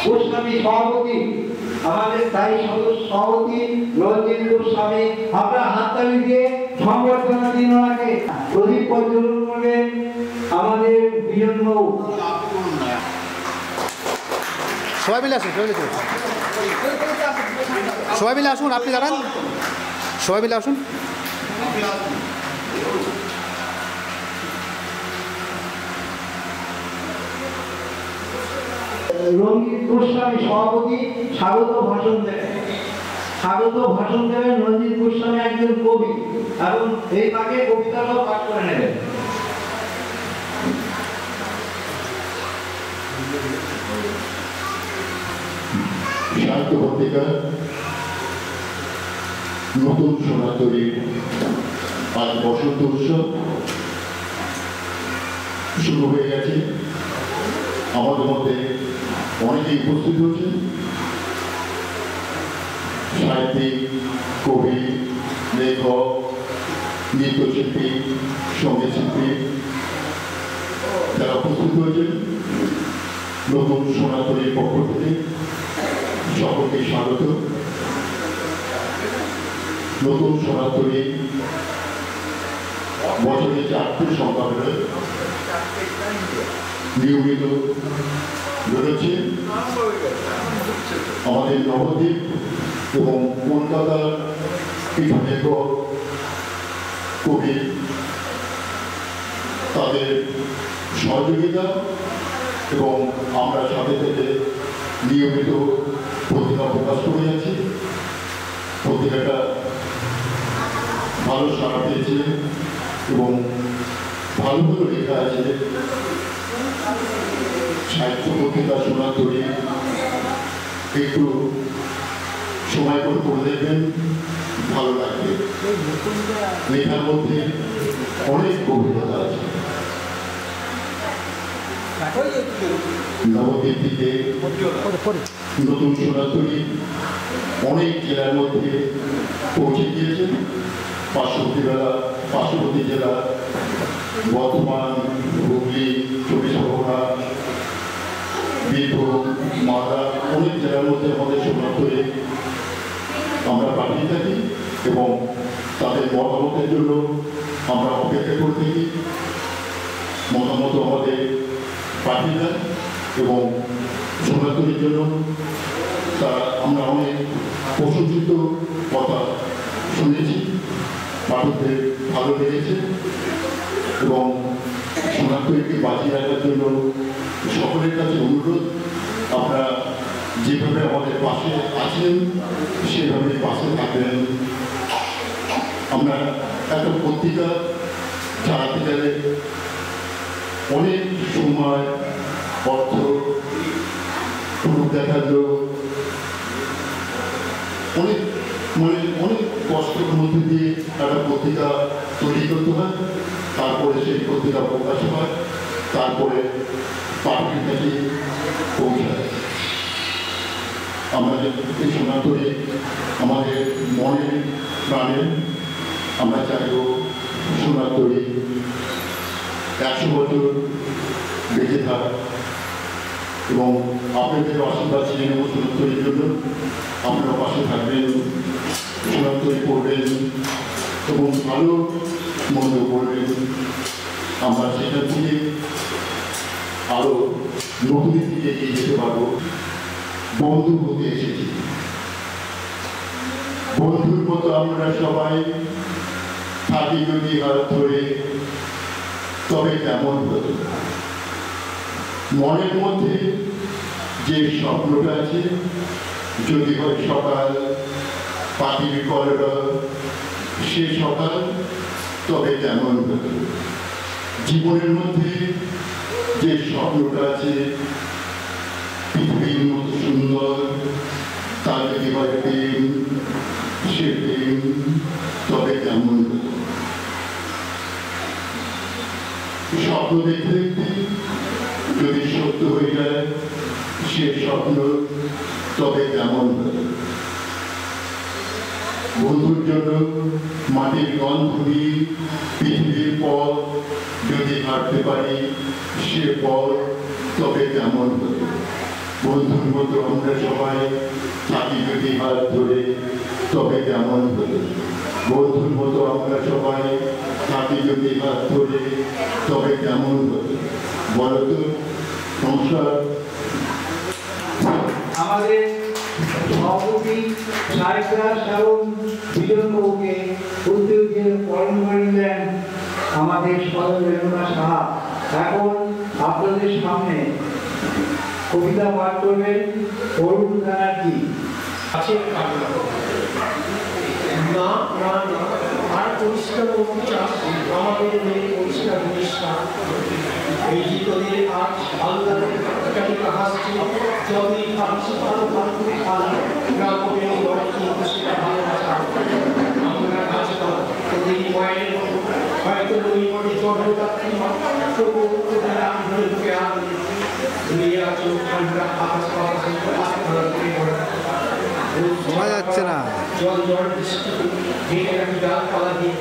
গোস্বামী সভাপতি, আমাদের স্থায়ী সদস্য সভাপতি রঞ্জিত গোস্বামী, আমরা হাততালি দিয়ে সংবর্ধনা দিন ওনাকে। প্রদীপ প্রজ্বলন করবেন আমাদের বিজন বাবু। সবাই মিলে আসুন, সবাই মিলে আসুন, আপনি দাঁড়ান, সবাই মিলে আসুন। রঞ্জিত গোস্বামী সভাপতি স্বাগত ভাষণ দেবেন। স্বাগত ভাষণ দেবেন রঞ্জিত গোস্বামী, একজন কবি, এবং এই তাকে কবিতাটাও পাঠ করে নেবেন। সাহিত্য পত্রিকা নতুন সোনাতরীর আজ বসন্ত উৎসব শুরু হয়ে গেছে। আমাদের মধ্যে অনেকেই উপস্থিত হয়েছেন, সাহিত্যিক, কবি, লেখক, নৃত্যশিল্পী, সঙ্গীত শিল্পী যারা উপস্থিত হয়েছেন। নতুন সোনাতরীর পক্ষ থেকে সকলকে স্বাগত। নতুন সোনাতরী বছরে 4টি সংখ্যা হলে নিয়মিত বেরোচ্ছে। আমাদের নবদ্বীপ এবং কলকাতার কিছু লেখক, কবি তাদের সহযোগিতা এবং আমরা সাথে থেকে নিয়মিত পত্রিকা প্রকাশ করে যাচ্ছি। পত্রিকাটা ভালো সাড়া পেয়েছে এবং ভালো ভালো লেখা আছে। সাহিত্য পত্রিকা সোনাতরী একটু সময় করে পড়ে দেখবেন, ভালো লাগবে। লেখার মধ্যে অনেক গভীরতা আছে। নবদ্বীপ থেকে নতুন সোনাতরী অনেক জেলার মধ্যে পৌঁছে গিয়েছেন। পার্শ্ববর্তী জেলা বর্ধমান, হুগলি, 24 পরগনা, বীরভূম, মালদা, অনেক জেলার মধ্যে আমাদের সোনাতরী আমরা পাঠিয়ে থাকি এবং তাদের মতামতের জন্য আমরা অপেক্ষা করে থাকি। মতামত আমাদের পাঠিয়ে দেন এবং সোনাতরীর জন্য আমরা অনেক প্রশংসিত কথা শুনেছি, পাঠকদের ভালো লেগেছে এবং সোনাতরীকে বাঁচিয়ে রাখার জন্য সকলের কাছে অনুরোধ, আপনারা যেভাবে আমাদের পাশে আছেন সেভাবে পাশে থাকবেন। আমরা একটা পত্রিকা চালাতে গেলে অনেক সময়, অর্থ, দেখার লোক, অনেক কষ্টের মধ্যে দিয়ে একটা পত্রিকা তৈরি করতে হয়। তারপরে সেই পত্রিকা প্রকাশ হয়, তারপরে পাঠকের কাছে পৌঁছায়। আমরা এই সোনাতরী আমাদের মনে প্রাণে আমরা চাইব সোনাতরী 100 বছর বেঁচে থাক এবং আপনাদের আশীর্বাদ ছিলেন এবং সোনাতরীর জন্য আপনারা পাশে থাকবেন, সোনাতরী পড়বেন এবং ভালো মন্দ করবেন। আমরা সেখান থেকে আরো নতুন দিকে এগিয়ে যেতে পারবো। বন্ধু হতে এসেছি, বন্ধুর মতো আমরা সবাই থাকি যদি হাত ধরে, তবে কেমন হতো। মনের মধ্যে যে স্বপ্নটা আছে, যদি হয় সকাল পাখির কলরব, সে সকাল তবে কেমন হতো। জীবনের মধ্যে যে স্বপ্নটা আছে, পৃথিবীর মতো সুন্দর, তার যদি হয় প্রেম, সে প্রেম তবে কেমন হতো। স্বপ্ন দেখতে দেখতে যদি সত্য হয়ে যায় সে স্বপ্ন, তবে কেমন হতো। বন্ধুর জন্য মাটির গন্ধি পৃথিবীর পথ যদি হাঁটতে পারি, সে পথ তবে কেমন হতো বন্ধুর মতো আমরা সবাই থাকি যদি হাত ধরে তবে কেমন হতো বন্ধুর মতো আমরা সবাই থাকি যদি হাত ধরে তবে কেমন হতো বলতো সংসার। আমাদের সভাপতি সাহিত্যা শারুন বিজনবাবুকে উদ্যোগে বরণ করিলেন আমাদের সদর রেণুকা সাহা। এখন আপনাদের সামনে কবিতা পাঠ করবেন অরুণ ব্যানার্জি। না না না আর পরিষ্কার চাষ আমাদের মেয়ে পরিষ্কার পরিষ্কার এই জীবনের আজ আল্লাহর কাটিকা হাসছে যতই ফাঁসি ভালো ভালো করে খাল গ্রামের লড়াই কিন্তু সেটা ভালোবাসা আমরা কাজ কর ওদের মায়ের মতো হয়তো ওই মনে জড়তাত্রী তবু ওদের আমি ধরে ঢুকে আনবে দুনিয়া আছো ঠান্ডা আকাশ বাতাস আস্থার করে শোনা যাচ্ছে না। জল জল বৃষ্টি ভেঙে রাখি ডালপালা দিয়ে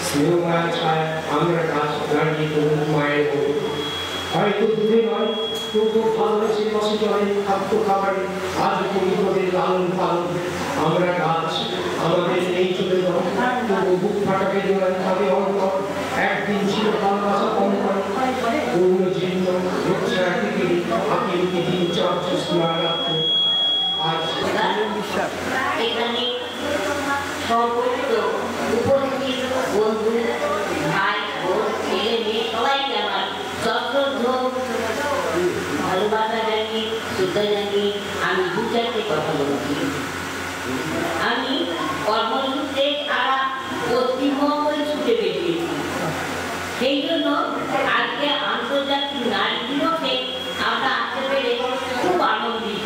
স্নেহ মায়া ছায় আমরা গাছ দাঁড়িয়ে তরুণ মায়ের বলে হয়তো দুধে নয় তবু ভালোবাসে বসে চলে খাদ্য খাবারে আজ পরিবারের লালন পালন আমরা গাছ আমাদের নেই চলে যাও তবু বুক ফাটাকে জোড়ায় খাবে অন্তর একদিন ছিল ভালোবাসা কম করে পূর্ণ জীর্ণ হচ্ছে একদিকে আপনি দিন চর্চা স্কুল রাখতে আজ এখানে সম্পর্কিত উপস্থিত বন্ধু ভাই বোন ছেলে মেয়ে সবাইকে আমার সশ্রদ্ধ ভালোবাসা জানিয়ে শ্রদ্ধা জানিয়ে আমি দু চারটে কথা বলছি। আমি কর্মসূত্রে ছাড়া পশ্চিমবঙ্গে ছুটে বেরিয়েছি, সেই জন্য আজকে আন্তর্জাতিক নারী দিবসে আমরা আসতে পেরে খুব আনন্দিত।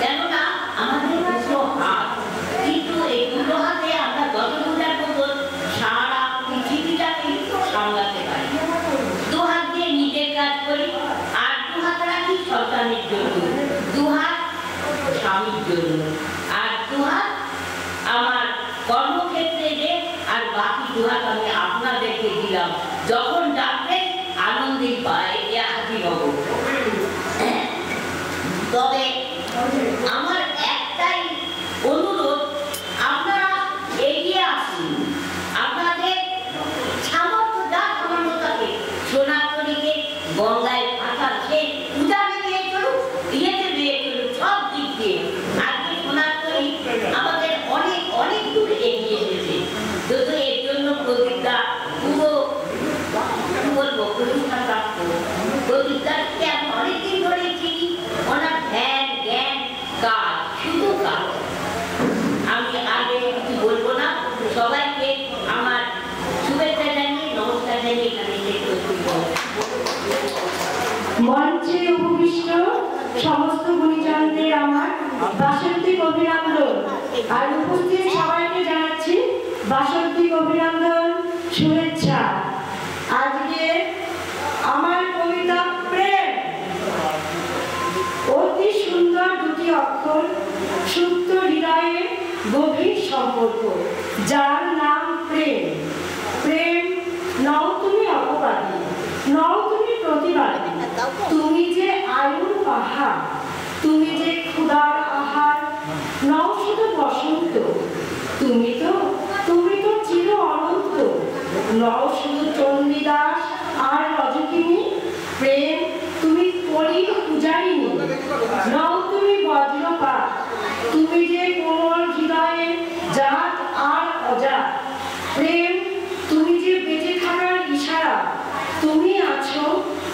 কেননা আমাদের দুটো হাত, কিন্তু এই দুটো হাতে আমরা দশভুজার মতো সারা পৃথিবীটাকে সামলাতে পারি। দু হাত দিয়ে নিজের কাজ করি আর দু হাত রাখি সন্তানের জন্য, দু হাত স্বামীর জন্য আর দু হাত আমার কর্মক্ষেত্রে যে, আর বাকি দু হাত আমি আপনাদেরকে দিলাম। যখন ডাকবেন আনন্দেই পায় এ হাতি নগর। তবে আমার একটাই অনুরোধ, আপনারা এগিয়ে আসুন, আপনাদের সামর্থ্য যা সামান্য থাকে সোনাতরীকে গঙ্গায় ভাসার সে উজানে দিয়ে চলুক, ইয়েতে দিয়ে চলুক, সব দিক দিয়ে আজকে সোনাতরী আমাদের অনেক অনেক দূর এগিয়ে এসেছে। যদিও এর জন্য প্রতিজ্ঞা পুরো বলবো প্রতিষ্ঠা প্রাপ্ত প্রতিজ্ঞাকে আমি অনেকদিন ধরে চিনি, ওনার ধ্যান জ্ঞান কাজ, শুধু কাজ। আমি আগে কিছু বলবো না, সবাইকে আমার শুভেচ্ছা জানিয়ে নমস্কার জানিয়ে এখানে শেষ করছি। মঞ্চে উপবিষ্ট সমস্ত গুণীজনদের আমার বাসন্তিক অভিনন্দন, আর উপস্থিত সবাইকে জানাচ্ছি বাসন্তিক অভিনন্দন, শুভেচ্ছা। আজকে আমার কবিতা প্রেম, অতি সুন্দর দুটি অক্ষর, সুপ্ত হৃদয়ে গভীর সম্পর্ক, যার নাম প্রেম। প্রেম নও তুমি অপবাদী, নও তুমি প্রতিবাদী, তুমি যে আয়ুর পাহাড়, তুমি যে ক্ষুধার আহার, নও শুধু বসন্ত, তুমি তো চির অনন্ত, নও শুধু চণ্ডীদাস আর রজকিনী। প্রেম তুমি কলির পূজারিনী, নও তুমি বজ্রপাত, তুমি যে কোমল হৃদয়ে জাত আর অজাত। প্রেম তুমি যে বেঁচে থাকার ইশারা, তুমি আছো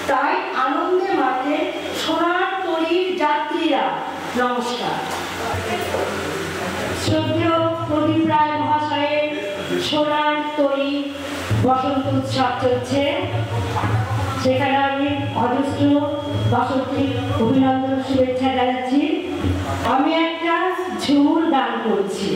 তাই আনন্দে মাতে সোনার তরীর যাত্রীরা। নমস্কার। শ্রদ্ধেয় প্রদীপ রায় মহাশয়ের সোনার তরী বসন্ত উৎসব চলছে, সেখানে আমি অজস্র বাসন্তী অভিনন্দন শুভেচ্ছা জানাচ্ছি। আমি একটা ঝুমুর গান করছি।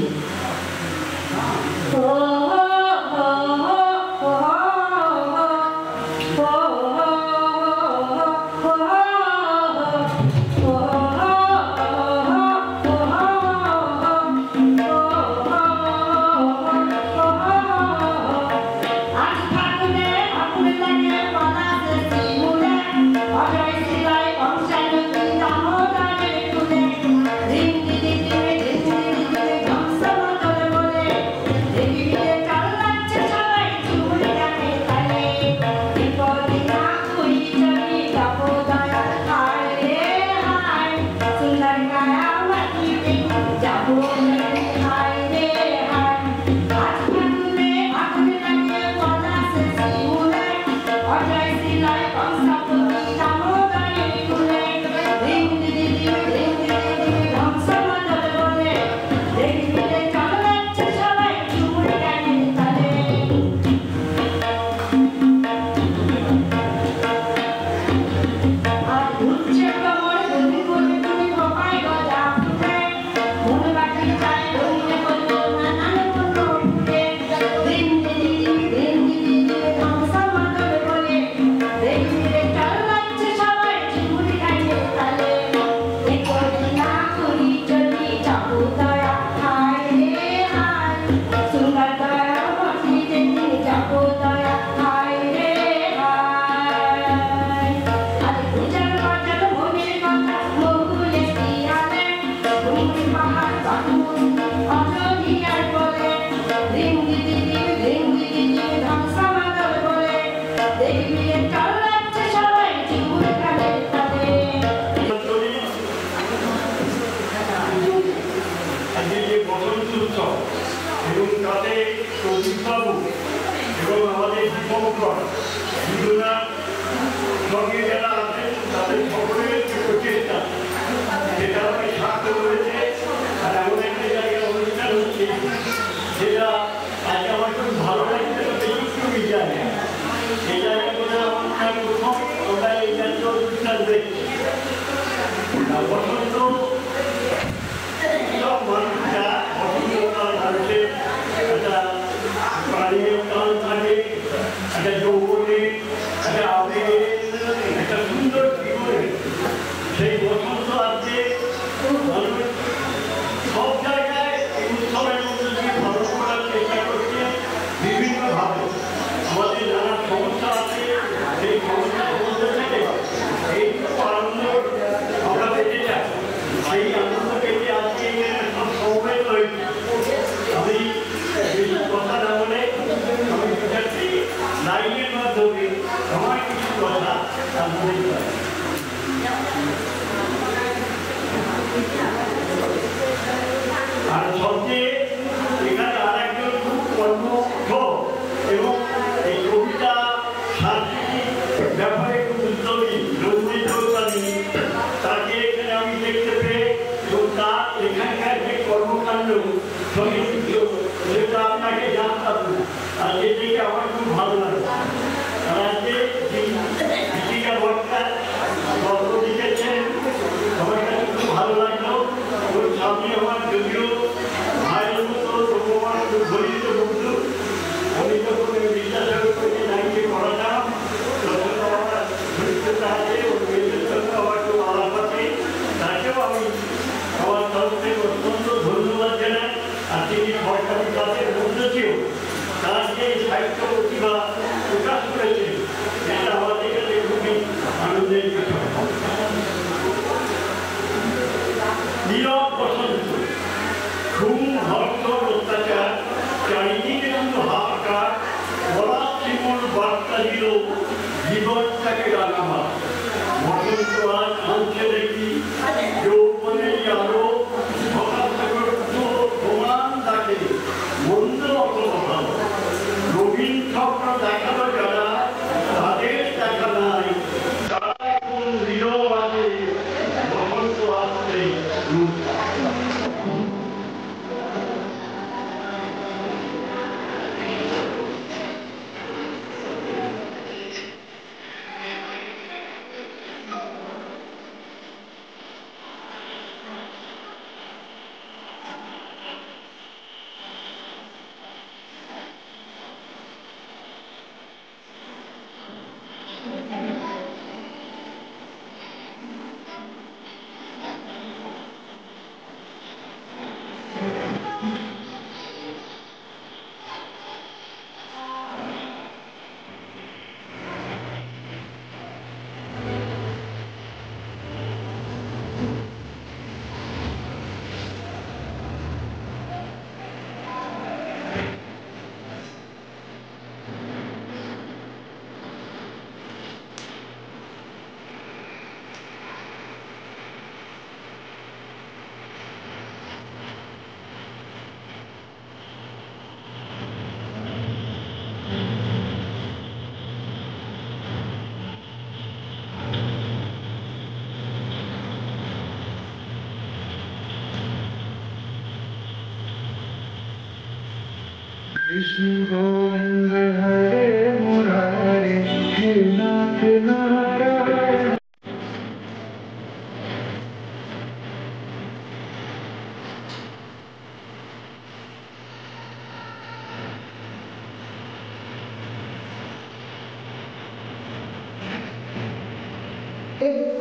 কৃষ্ণ গোবিন্দ হরে মুরারে হে নাথ নারায়ণ।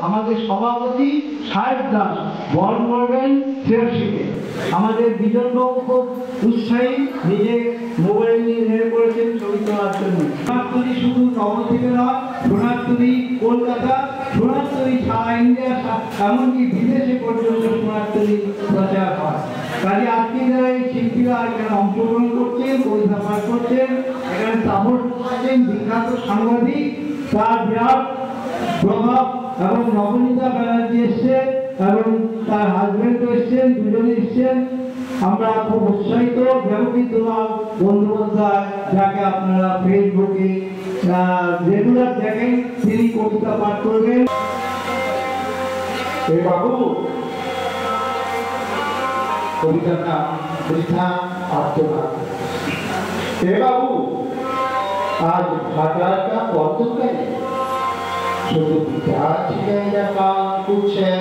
আমাদের সভাপতি সাহেব দাস বরণ করবেন শ্রেয়সীকে। আমাদের বিজনবাবু খুব উৎসাহী, নিজে মোবাইল নিয়ে বের করেছেন ছবি তোলার জন্য। সোনারতরী শুধু নবদ্বীপে নয়, সোনারতরী কলকাতা, সোনারতরী সারা ইন্ডিয়া, এমনকি বিদেশে পর্যন্ত সোনারতরী প্রচার হয়। কাজে আজকে যারা এই শিল্পীরা এখানে অংশগ্রহণ করছেন, কবিতা পাঠ করছেন, এখানে তাপস আছেন বিখ্যাত সাংবাদিক, তার বিরাট প্রভাব, এবং নবনীতা ব্যানার্জি এসছেন এবং তার হাজবেন্ডও এসছেন, দুজনে এসছেন। আমরা খুব উৎসাহিত। দেবকীতলা বন্দ্যোপাধ্যায়, যাকে আপনারা ফেসবুকে রেগুলার দেখেন, তিনি কবিতা পাঠ করবেন। বাবু কবিতাটা বৃথা আত্মঘাত। বাবু আজ ভাটাটা কত কেন শুধু পিতা ছিলেন না কান কুছে,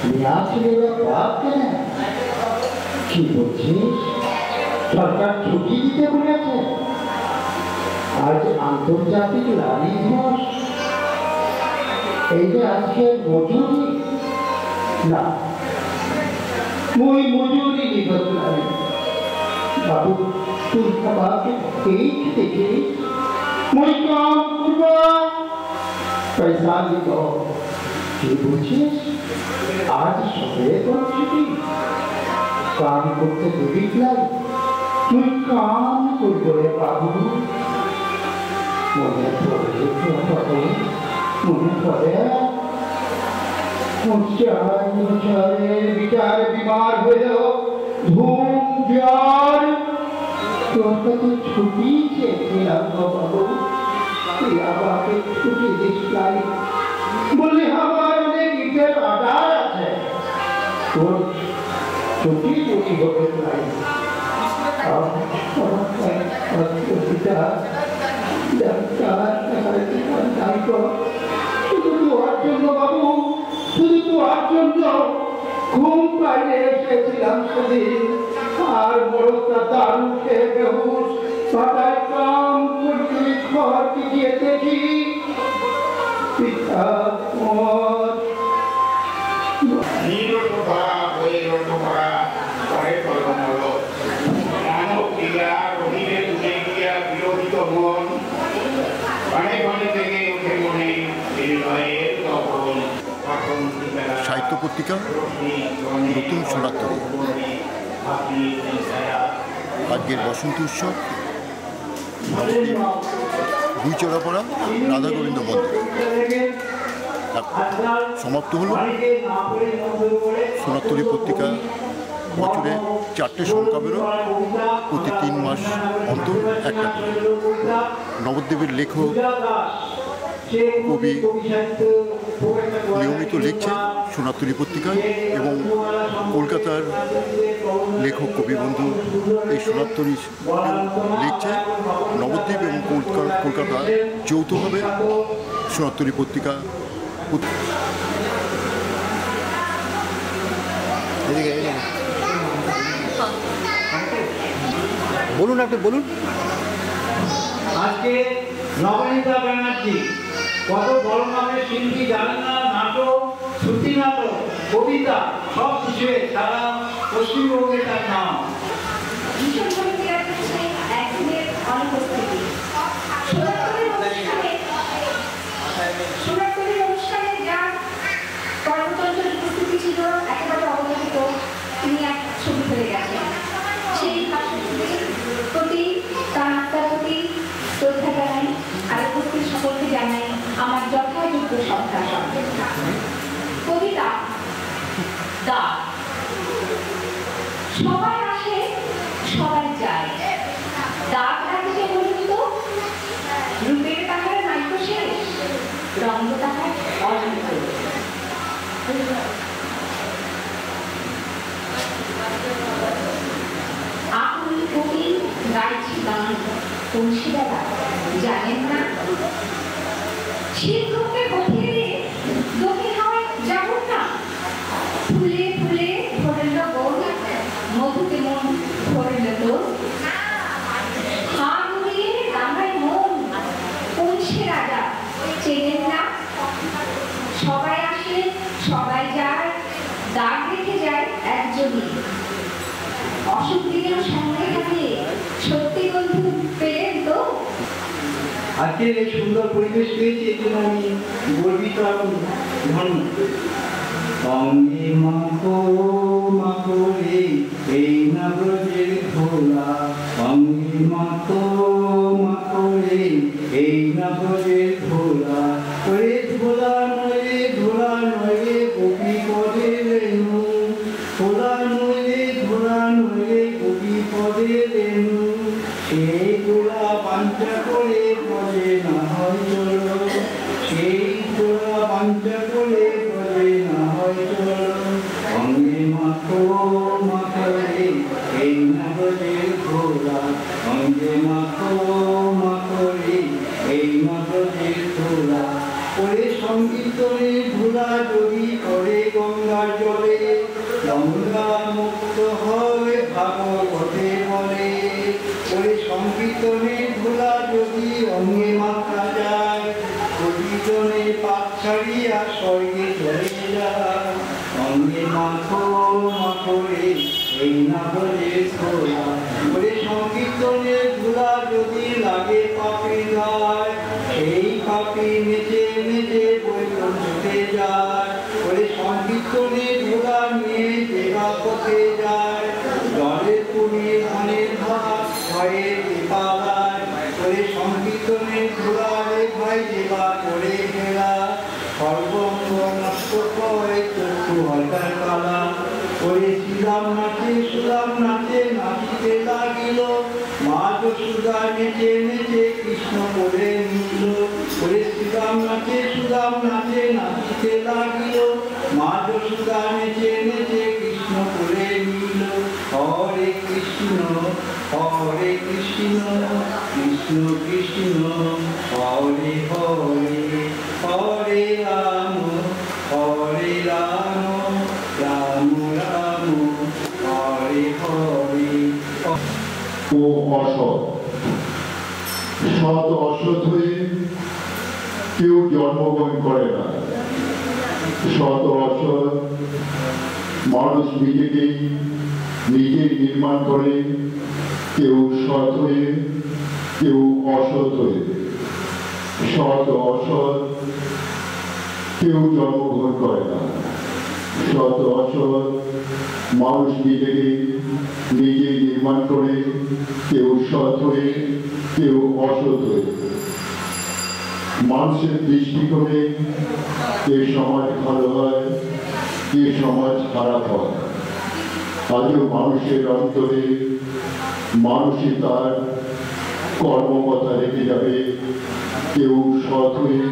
মিয়া ছিলেন না বাপ কেন? কি বলছিস? সরকার ছুটি দিতে বলেছে? আজ আন্তর্জাতিক নারী দিবস, এই যে আজকে মজুরি না, মই মজুরি নিবত নাই। বাবু তুই বাবাকে এই দেখে মই কাম করবা, पैसा लिखो। কি বলছিস? আজ সবে তোর ছুটি, কাম করতে দেবি ক্লাই? তুই কাম করবো রে বাবু। মনে পড়ে মনে পড়ে বিচার বিমার হয়েও ধুম জ্বর, তোর কাছে ছুটি চেয়েছিলাম বাবু, তুই আমাকে ছুটি দিস লাই। বললি আমার অনেক ইটের আধার আছে, তোর ছুটি ছুটি হতে নাই। শুধু তোমার জন্য বাবু, শুধু তোমার জন্য ঘুম পাইলে এসেছিলাম সেদিন, আর বড়টা দারু খেয়ে বেহুশ পাতায় কাম করতে ঘর গিয়ে দেখি পিতা সাহিত্য পত্রিকা নতুন সোনারতরী আজকের বসন্ত উৎসব নবদ্বীপ গুইচড়াপাড়া রাধা গোবিন্দ মন্দির সমাপ্ত হল। সোনারতরী পত্রিকা বছরে 4টে সংখ্যা বেরো, প্রতি 3 মাস অন্তর একটা করে। নবদ্বীপের লেখক কবি নিয়মিত লিখছে সোনারতরী পত্রিকায়, এবং কলকাতার লেখক কবি বন্ধু এই সোনারতরী লিখছে। নবদ্বীপ এবং কলকাতা যৌথভাবে সোনারতরী পত্রিকা। বলুন, আপনি বলুন। আজকে নবনীতা ব্যানার্জি কত বড় নামের শিল্পী জানেন না? নাটক, শ্রুতি নাটক, কবিতা সব কিছু সারা পশ্চিমবঙ্গে তার নাম। সোনারতরীর অনুষ্ঠানে যার কর্মতন্ত্রের উপস্থিতি ছিল একেবারে অবহেলিত, তিনি এক ছবি ফেলে গেছেন। সেই প্রতি তার আত্মার প্রতি শ্রদ্ধা জানাই, আর উপস্থিত সকলকে জানাই আমার যথাযোগ্য শ্রদ্ধা। কবিতা দাগ। সবাই আসে, সবাই যায়, দাগ থাকে যে বলুন তো? রূপের তাহার নাইক শেষ, রঙ তাহার অনন্ত। আকুল কবি গাইছি গান, তুলসীদাদা জানেন না? শীতকে বসিয়ে দিয়ে দক্ষিণ হাওয়ায় যাব না। ফুলে ফুলে ভরল গোল, মধুতে মন ভরল তোর। হাত উড়িয়ে রাঙায় মন, তুলসী রাজা চেনেন না? সবাই আসে, সবাই যায়, দাগ রেখে যায় একজনই, অসুখ দিনেও সঙ্গে থাকে। সত্যি বন্ধু পেলেন তো? আজকের এই সুন্দর পরিবেশ পেয়েছি, এই জন্য আমি গর্বিত এবং ধন্য। অঙ্গে মাখো মাখো রে এই নগরের ধোলা, অঙ্গে মাখো মাখো রে এই নগরের ধোলা, ওরে ধোলা নয় ধোলা নয় গোপী পদে রেণু, ধোলা নয় ধোলা নয় গোপী পদে রেণু, সেই ধোলা বাঞ্ছা করে পদে না হয় চলো, সেই ধোলা বাঞ্ছা করে পদে না হয় চলো। অঙ্গে মাখো মাখো রে এই নগরের ধোলা, অঙ্গে মাখো মাখো রে এই নগরের ধোলা, ওরে সংগীতরে ধুলা যদি করে গঙ্গার জলে, গঙ্গা মুক্ত হয় ভাগবতে বলে, ওরে সংগীতরে ধুলা যদি অঙ্গে মাখা যায়, প্রতিজনে পাক ছাড়িয়া স্বর্গে চলে যায়। অঙ্গে মাখো মাখো রে এই নগরের ধোলা, ওরে সংকীর্তনে ধুলা যদি লাগে পাপে যায়, সেই পাপি নেচে নেচে বৈকুণ্ঠে যায়, ওরে সংকীর্তনে ধুলা নিয়ে দেবা পথে যায়, জলের পুরী ধানের ভাত ভয়ে পালায়, ওরে সংকীর্তনে ধুলা রে ভাই দেবা করে গেলা, সর্বঙ্গ নষ্ট করে চক্ষু হলকার কালা, ওরে শ্রীরাম নাচে সুরাম নাচে নাচিতে লাগিল, মা যশোদা নেচে নেচে কৃষ্ণ করে নিল, ওরে শ্রীরাম নাচে সুরাম নাচে নাচিতে লাগিল, মা যশোদা নেচে নেচে কৃষ্ণ করে নিল। হরে কৃষ্ণ কৃষ্ণ কৃষ্ণ হরে হরে, হরে রাম রাম রাম হরে হরে। ও অসৎ, সৎ অসৎ হয়ে কেউ জন্মগ্রহণ করে না। সৎ অসৎ মানুষ নিজেকেই নিজেই নির্মাণ করে, কেউ সৎ হয়ে কেউ অসৎ হয়ে। সৎ অসৎ কেউ জন্মগ্রহণ করে না। সৎ অসৎ মানুষ নিজেকে নিজেই নির্মাণ করে, কেউ সৎ হয়ে কেউ অসৎ হয়ে। মানুষের দৃষ্টিকোণে এ সমাজ ভালো হয়, এ সমাজ খারাপ হয়। আজও মানুষের অন্তরে মানুষই তার কর্মকথা রেখে যাবে, কেউ সৎ হয়ে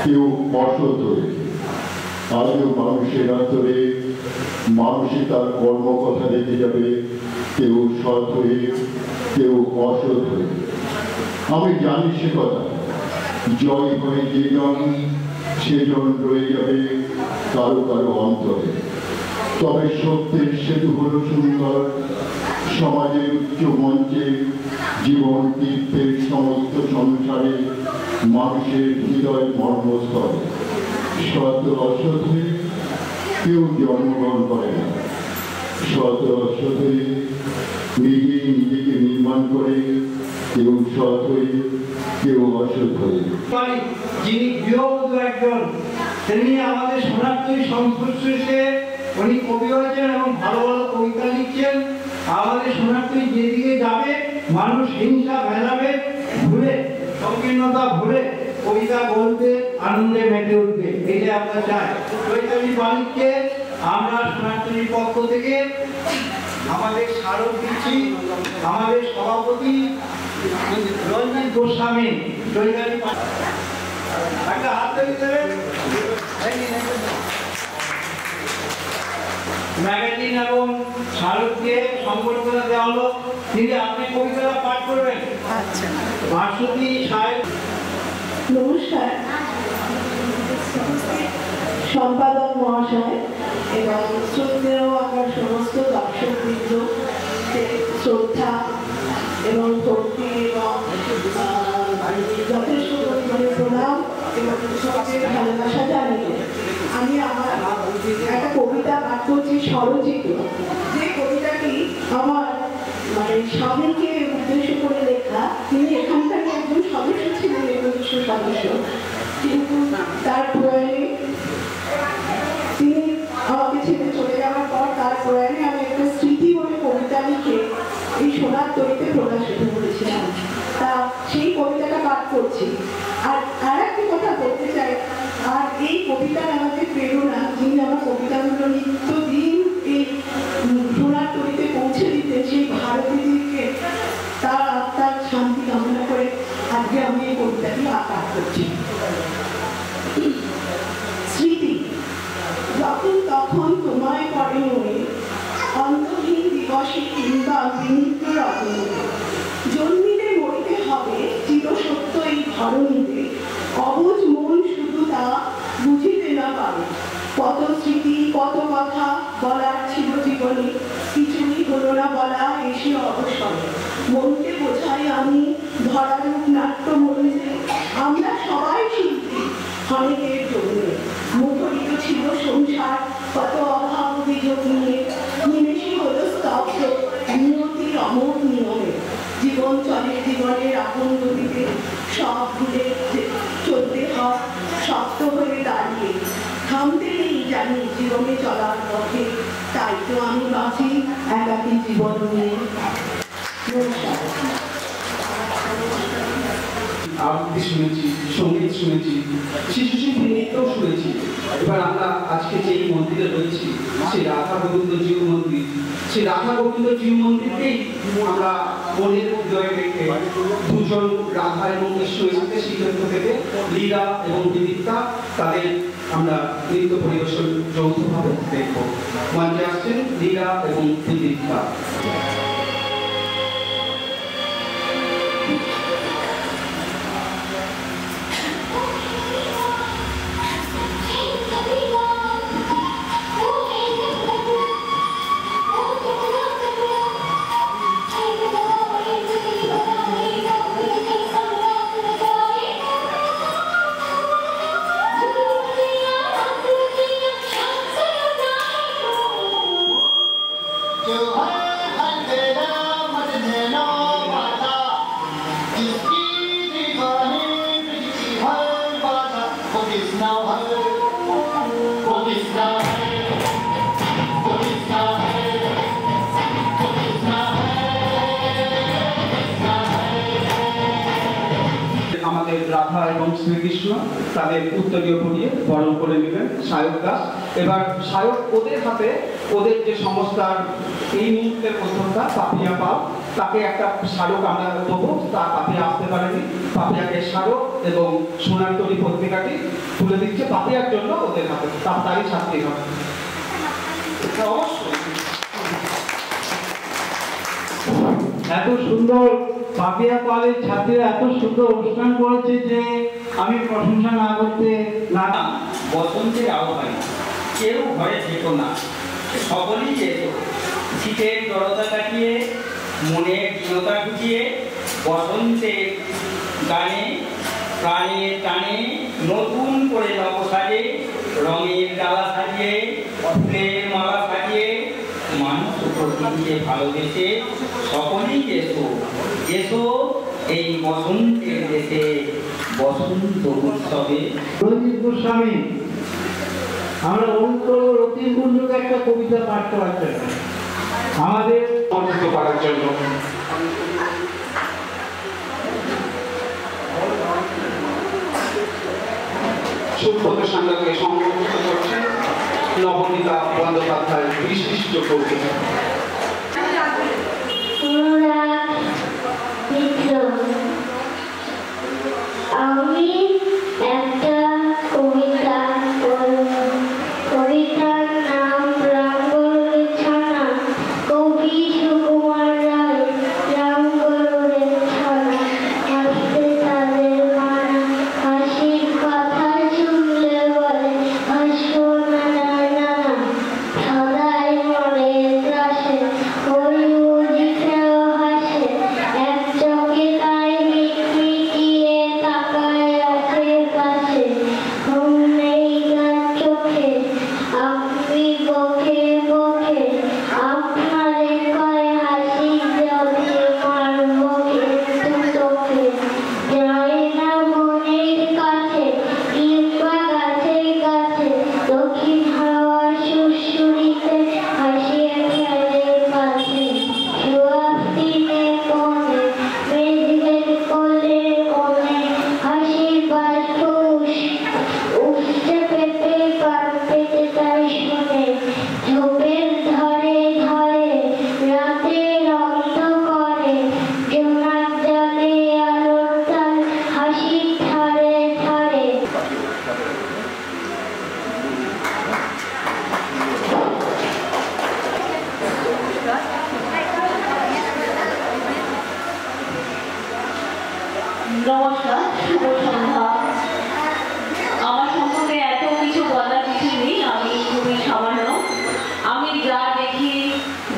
কেউ অসৎ হয়ে। আজও মানুষের অন্তরে মানুষই তার কর্মকথা রেখে যাবে, কেউ সৎ হয়ে কেউ অসৎ হয়ে। আমি জানি সে কথা, জয় হয়ে যে জন সেজন রয়ে যাবে কারো কারো অন্তরে। তবে সত্যের সেতু হল সুন্দর, সমাজের উচ্চ মঞ্চে জীবন তীর্থের সমস্ত সংসারে মানুষের হৃদয় মর্মস্থলে। সৎ অসৎ হয়ে কেউ জন্মগ্রহণ করে না। সৎ অসৎ হয়ে নিজেই নিজেকে নির্মাণ করে, কেউ সৎ হয়ে কেউ অসৎ হয়ে। যিনি গৃহবধূ একজন, তিনি আমাদের সনাতনী সংস্পর্শে উনি কবি হয়েছেন এবং ভালো ভালো কবিতা লিখছেন। আমাদের সনাতনী যেদিকে যাবে মানুষ হিংসা ভেদাভেদ ভুলে, সংকীর্ণতা ভুলে কবিতা বলতে আনন্দে মেতে উঠবে, এটা আমরা চাই। চৈতন্য বাণীকে আমরা সনাতনীর পক্ষ থেকে আমাদের স্মারক দিচ্ছি। আমাদের সভাপতি রঞ্জিত গোস্বামী চৈতন্য একটা হাত তৈরি দেবেন। ম্যাগাজিন এবং স্মারককে সম্বর্ধনা দেওয়া হলো। তিনি আপনি কবিতা পাঠ করবেন। আচ্ছা, ভাস্বতী সাহেব। নমস্কার সম্পাদক মহাশয় এবং শ্রদ্ধেয় আমার সমস্ত দর্শকবৃন্দ, শ্রদ্ধা এবং ভক্তি এবং যথেষ্ট পরিমাণে প্রণাম এবং সবচেয়ে ভালোবাসা জানিয়ে আমি আমার একটা কবিতা পাঠ করছি স্বরচিত, যে কবিতাটি আমার মানে স্বামীকে উদ্দেশ্য করে লেখা। তিনি এখানকার একজন সদস্য ছিলেন, একনিষ্ঠ সদস্য, কিন্তু তার প্রয়াণে তিনি আমাকে ছেড়ে চলে যাওয়ার পর তার প্রয়াণে আমি একটা স্মৃতি বলে কবিতা লিখে এই সোনার তরীতে প্রকাশিত করেছিলাম। তা সেই কবিতাটা পাঠ করছি। আর একটা কথা বলতে চাই, আর এই কবিতার আমাদের প্রেরণা, যিনি আমার কবিতাগুলো নিত্যদিন এই সোনার তরীতে পৌঁছে দিতে, সেই ভারতীকে তার আত্মার শান্তি কামনা করে আজকে আমি এই কবিতাটি পাঠ করছি। স্মৃতি যখন তখন তোমায় পড়ে মনে, অন্তহীন দিবসে কিংবা বিনিদ্র রতনে, জন্মিলে মরিতে হবে চিরসত্য এই ধরণীতে, অবুঝ মন শুধু তা বুঝিতে না পারে। কত স্মৃতি কত কথা বলার ছিল জীবনে, কিছুই হলো না বলা এসে অবসরে। মনকে বোঝাই আমি ধরারূপ নাট্য মঞ্চে, আমরা সবাই শিল্পী অনেকের জন্য। মুখরিত ছিল সংসার কত অভাব অভিযোগ নিয়ে, নিমেষে হল স্তব্ধ নিয়তির অমোঘ নিয়মে। জীবন চলে জীবনের আপন গতিতে, সব ভুলে চলতে হয় শক্ত হয়ে দাঁড়িয়ে। থামতে নেই জানি জীবনে চলার পথে, তাই তো আমি বাঁচি একাকী জীবন নিয়ে। আবৃত্তি শুনেছি, সঙ্গীত শুনেছি, শিশু শিল্পী নৃত্যও শুনেছি। এবার আমরা আজকে যে মন্দিরে রয়েছি, সেই রাধা গোবিন্দ জিউ মন্দির, সেই রাধা গোবিন্দ জিউ মন্দিরকেই আমরা মনের হৃদয়ে রেখে দুজন রাধা এবং কৃষ্ণ এসেছে শ্রীক্ষেত্র থেকে, লীলা এবং বিদিতা, তাদের আমরা নৃত্য পরিবেশন যৌথভাবে দেখব। মঞ্চে আসছেন লীলা এবং বিদিতা। আমাদের রাধা এবং শ্রীকৃষ্ণ তাদের উত্তরীয় পরিয়ে বরণ করে নেবেন সায়ক দাস। এবার সায়ক ওদের হাতে ওদের যে সংস্থার এই মুহূর্তের প্রথমটা পাপিয়া পাল, তাকে একটা স্মারক আমরা দেবো। তা পাপিয়া আসতে পারেনি, পাপিয়াকে স্মারক এবং সোনার তরী পত্রিকাটি তুলে দিচ্ছে পাপিয়ার জন্য ওদের হাতে, তারই শাস্তি হবে। অবশ্যই এত সুন্দর পাপিয়া পালের ছাত্রীরা এত সুন্দর অনুষ্ঠান করেছে যে আমি প্রশংসা না করতে না। বসন্তের আবহাওয়ায় কেউ ঘরে থেকো না, সকলেই যেত শীতের জড়তা কাটিয়ে, মনের দৃঢ়তা ঘুচিয়ে, বসন্তের গানে প্রাণের টানে নতুন করে নবসাজে, রঙের ডালা সাজিয়ে, ফুলের মালা সাজিয়ে, মানুষ প্রকৃতিকে ভালোবেসে সকলেই এসো এসো এই বসন্তের দেশে, বসন্ত উৎসবে। রঞ্জিত গোস্বামী, আমরা অতি গুঞ্জক একটা কবিতা পাঠ করার জন্য, আমাদের সমর্থিত করার জন্য সুব্রত সান্যালকে সংবর্ধিত করছেন নবনীতা বন্দ্যোপাধ্যায়, বিশিষ্ট কবিতা। আমি একটা কবিতা বলব। কবিতার নাম রামগরুরের ছানা। কবি সুকুমার রায়। রামগরুরের ছানা হাসতে তাদের মানা, হাসির কথা শুনলে বলে হাসো না না না, সদাই মনে ত্রাসে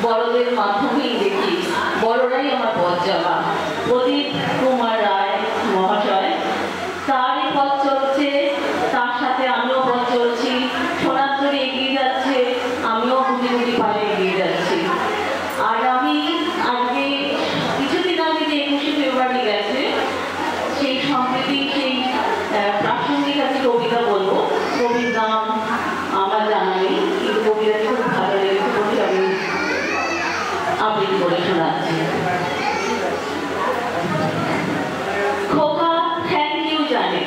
বড়দের মাধ্যমেই দেখি বড়রাই আমার পথ চলা। প্রদীপ কুমার রায় মহাশয় তারই পথ চলছে, তার সাথে আমিও পথ চলছি, সোনার তরে এগিয়ে যাচ্ছে, আমিও গুটি গুটি পায়ে এগিয়ে যাচ্ছি। আর আমি আজকে কিছুদিন আগে যে 21শে ফেব্রুয়ারি গেছে, সেই সম্প্রতি সেই প্রাসঙ্গিক আছে কবিতা বলবো। কবির নাম আমার জানা নেই, কিন্তু কবিতা খুব ভালো লেগেছে বলে আমি আবৃত্তি করে শোনাচ্ছি। খোকা থ্যাংক ইউ জানে,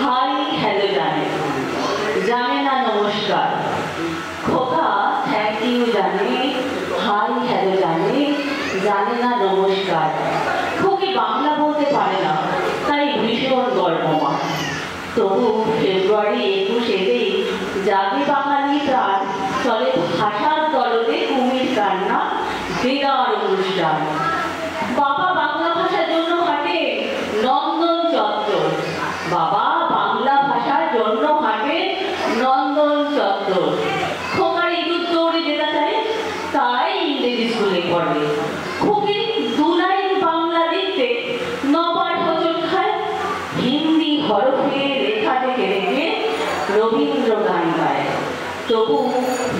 হাই হ্যালো জানে, জানে না নমস্কার। খোকা থ্যাংক ইউ জানে, হাই হ্যালো জানে, জানে না নমস্কার। খোকি বাংলা বলতে পারে না, তাই ভীষণ গর্বমা। তবু ফেব্রুয়ারি 21 এলেই জাগে বাঙালি প্রাণ, চলে ভাষার দলতে কুমির কান্না, বিরাট অনুষ্ঠান। বাবা বাংলা ভাষার জন্য হাঁটে নন্দন চত্বর, বাবা বাংলা ভাষার জন্য হাঁটে নন্দন চত্বর। খোকার ইঁদুর দৌড়ে যেতে চায়, তাই ইংরেজি স্কুলে পড়ে। খুকি 2 লাইন বাংলা লিখতে 9 বার হোঁচট খায়, হিন্দি হরফে লেখা থেকে রেখে রবীন্দ্র গান গায়। তবু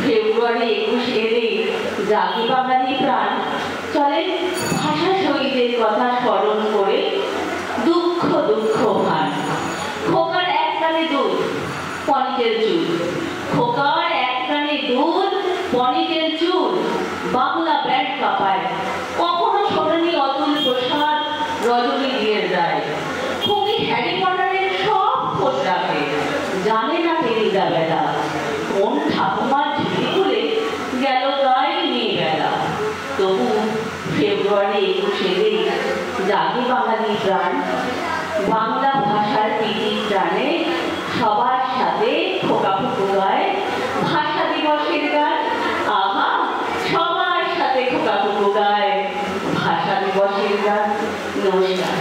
ফেব্রুয়ারি 21 এলেই জাগে বাঙালি প্রাণ, চলে ভাষা শহীদের কথা স্মরণ করে দুঃখ দুঃখ ভান। খোকার এক কানে দুধ পনিটের চুল, খোকার এক কানে দুধ পনিটের চুল, বাংলা ব্যান্ড কাঁপায়, কখনো শোনেনি অতুল প্রসাদ রজনী দিয়ে যায়। খুবই হ্যারি পটারের সব খোঁজ রাখে, জানে না টেরিদা বেলা, কোন ঠাকুমার ঝুলি খুলে গেল গায়ে মেয়ে বেলা। তবু ফেব্রুয়ারি 21 এলেই জাগে বাঙালি প্রাণ, বাংলা ভাষার প্রীতি প্রাণে সবার সাথে খোকা ফুকু গায় ভাষা দিবসের গান। আহা, সবার সাথে খোকা ফুকু গায় ভাষা দিবসের গান। নমস্কার।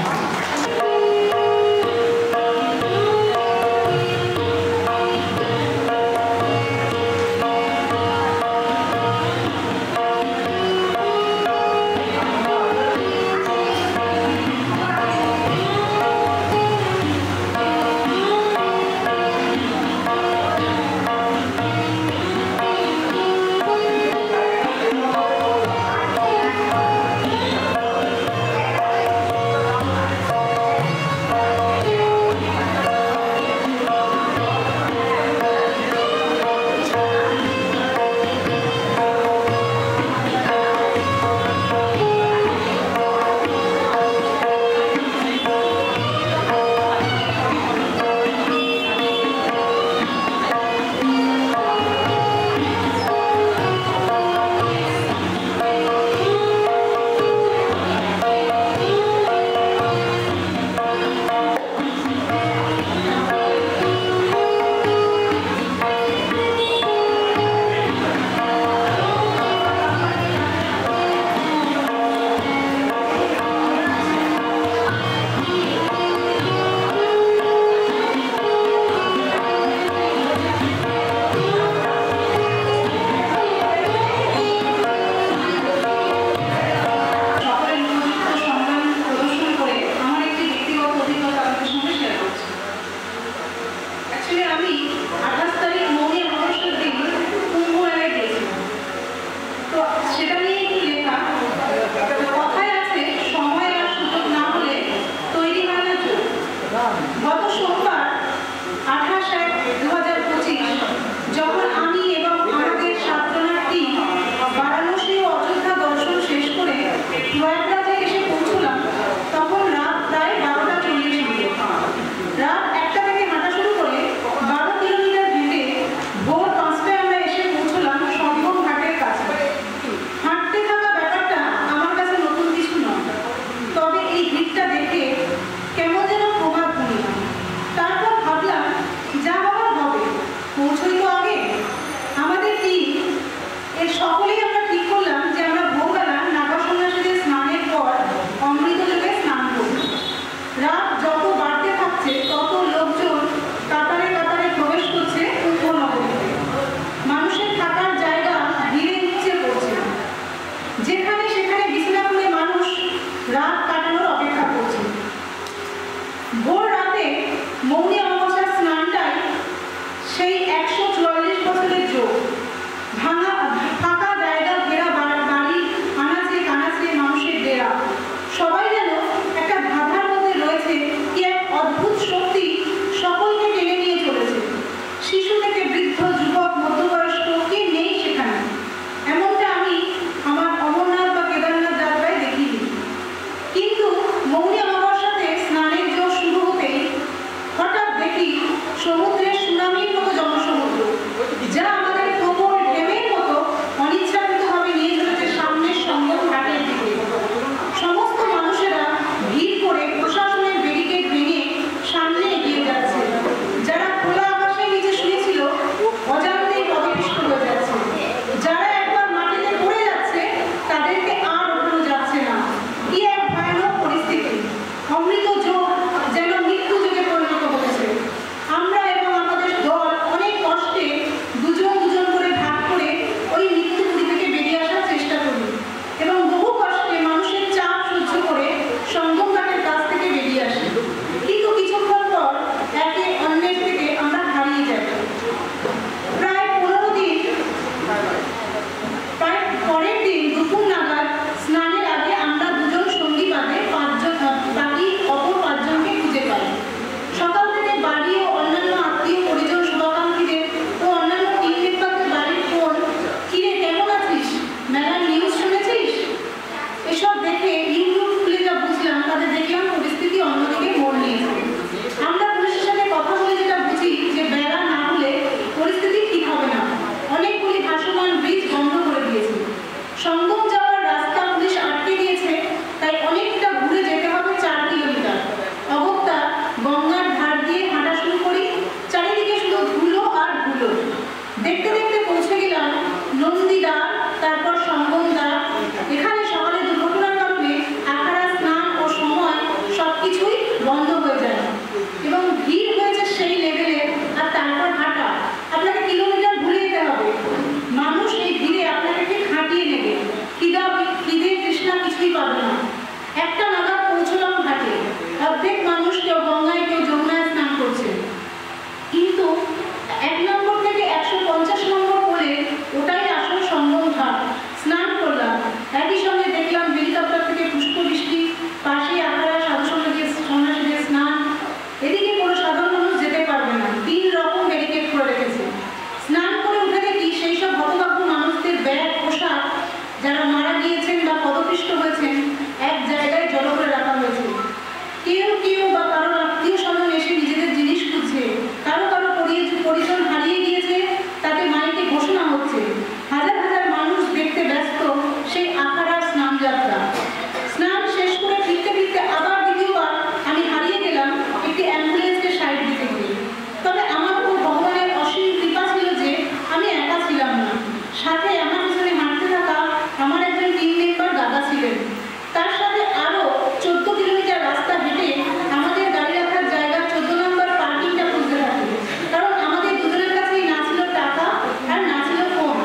তার সাথে আরো 14 কিলোমিটার রাস্তা হেঁটে আমাদের গাড়ি রাখার জায়গা 14 নম্বর পার্কিংটা খুঁজতে থাকি। কারণ আমাদের দুজনের কাছেই না ছিল টাকা আর না ছিল ফোন।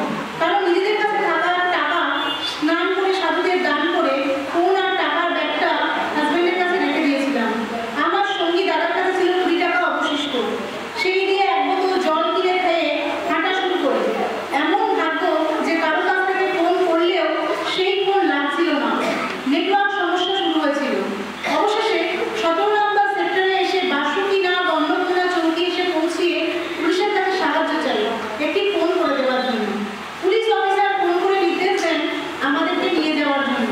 কারণ নিজেদের কাছে থাকা টাকা স্নান করে সাধুদের দান করে ফোন আর টাকার ব্যাগটা হাজবেন্ডের কাছে রেখে দিয়েছিলাম। আমার সঙ্গী দাদার কাছে ছিল 20 টাকা অবশিষ্ট। সেই দিয়ে এক বোতল জল কিনে খেয়ে হাঁটা শুরু করে। এমন ভাগ্য যে কারো কাছ থেকে ফোন করলেও সেই ফোন লাগছিল না, নেটওয়ার্ক সমস্যা শুরু হয়েছিল। অবশেষে 17 নম্বর সেক্টরে এসে বাসুকি না গন্ধপুরা চৌকি এসে পৌঁছিয়ে পুলিশের কাছে সাহায্য চাই একটি ফোন করে দেওয়ার জন্য। পুলিশ অফিসার ফোন করে নির্দেশ দেন আমাদেরকে নিয়ে যাওয়ার জন্য।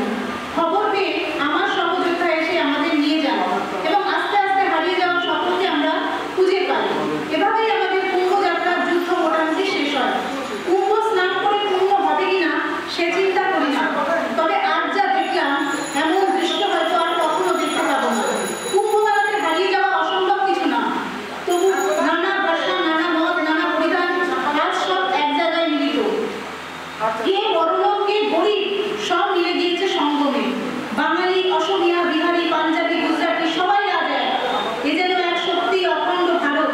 খবর পেয়ে আমার সহযোদ্ধা এসে আমাদের নিয়ে যান এবং আস্তে আস্তে হারিয়ে যাওয়া সকলকে আমরা খুঁজে পাই। এভাবেই আমাদের কুম্ভ যাত্রার যুদ্ধ মোটামুটি শেষ হয়। কুম্ভ স্নান করে পূর্ণ হবে কিনা সে চিন্তা করি না, তবে আজ যা দেখলাম এমন দৃশ্য হয়তো আর কখনো দেখতে পাবো না। কুম্ভ মেলাতে হারিয়ে যাওয়া অসম্ভব কিছু না, তবু নানা ভাষা, নানা মত, নানা পরিধান আজ সব এক জায়গায় মিলিত। কে বড়লোক কে গরিব সব মিলে গিয়েছে সঙ্গমে। বাঙালি, অসমিয়া, বিহারি, পাঞ্জাবি, গুজরাটি সবাই আজ এক। এ যেন এক সত্যি অখণ্ড ভারত।